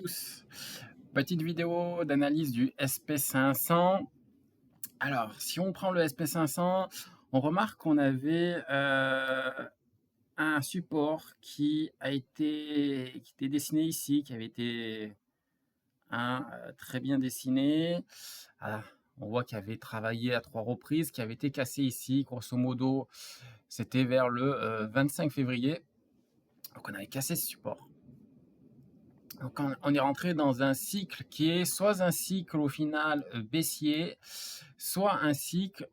Tous. Petite vidéo d'analyse du SP500. Alors, si on prend le SP500, on remarque qu'on avait un support qui était dessiné ici, qui avait été très bien dessiné. Ah, on voit qu'il avait travaillé à 3 reprises, qui avait été cassé ici. Grosso modo, c'était vers le 25 février. Donc, on avait cassé ce support. Donc on est rentré dans un cycle qui est soit un cycle au final baissier, soit un cycle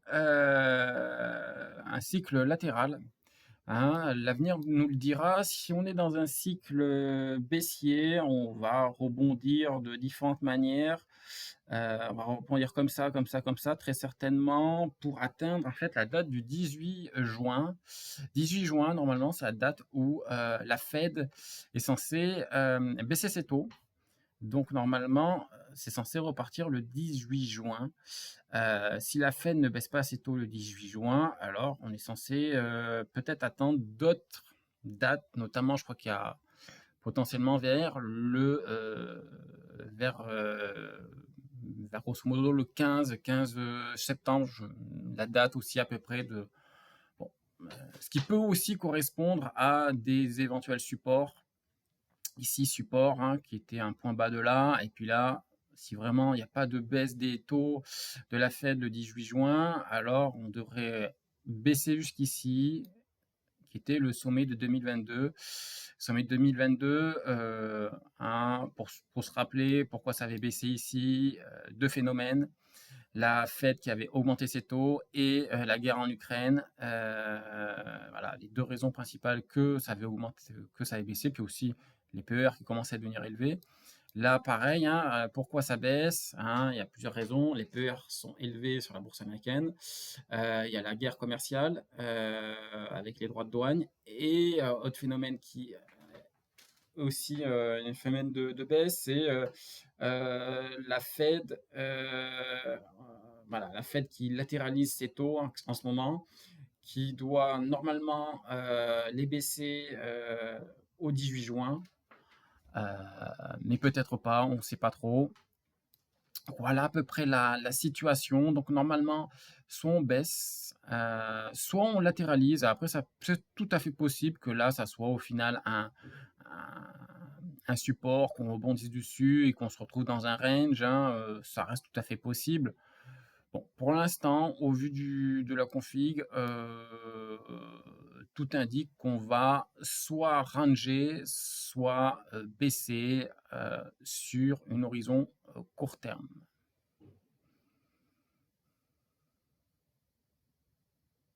latéral. Hein. L'avenir nous le dira. Si on est dans un cycle baissier, on va rebondir de différentes manières. On va rebondir comme ça, comme ça, comme ça, très certainement, pour atteindre en fait la date du 18 juin. 18 juin, normalement, c'est la date où la Fed est censée baisser ses taux. Donc normalement, c'est censé repartir le 18 juin. Si la Fed ne baisse pas ses taux le 18 juin, alors on est censé peut-être attendre d'autres dates, notamment je crois qu'il y a potentiellement vers grosso modo le 15 septembre, la date aussi à peu près de... Bon, ce qui peut aussi correspondre à des éventuels supports. Ici, support, hein, qui était un point bas de là, et puis là, si vraiment il n'y a pas de baisse des taux de la Fed le 18 juin, alors on devrait baisser jusqu'ici, qui était le sommet de 2022. Sommet de 2022, hein, pour se rappeler pourquoi ça avait baissé ici, deux phénomènes. La Fed qui avait augmenté ses taux et la guerre en Ukraine. Voilà, les deux raisons principales que ça avait augmenté, que ça avait baissé, puis aussi les PER qui commençaient à devenir élevés. Là, pareil, hein, pourquoi ça baisse, hein, il y a plusieurs raisons. Les PER sont élevés sur la bourse américaine. Il y a la guerre commerciale avec les droits de douane. Et autre phénomène qui aussi un phénomène de baisse, c'est la Fed, voilà, la Fed qui latéralise ses taux en ce moment, qui doit normalement les baisser au 18 juin, euh, mais peut-être pas, on ne sait pas trop. Voilà à peu près la situation. Donc normalement, soit on baisse, soit on latéralise. Après, c'est tout à fait possible que là, ça soit au final un, un support, qu'on rebondisse dessus et qu'on se retrouve dans un range. Hein, ça reste tout à fait possible. Bon, pour l'instant, au vu de la config, tout indique qu'on va soit ranger, soit baisser sur une horizon court terme.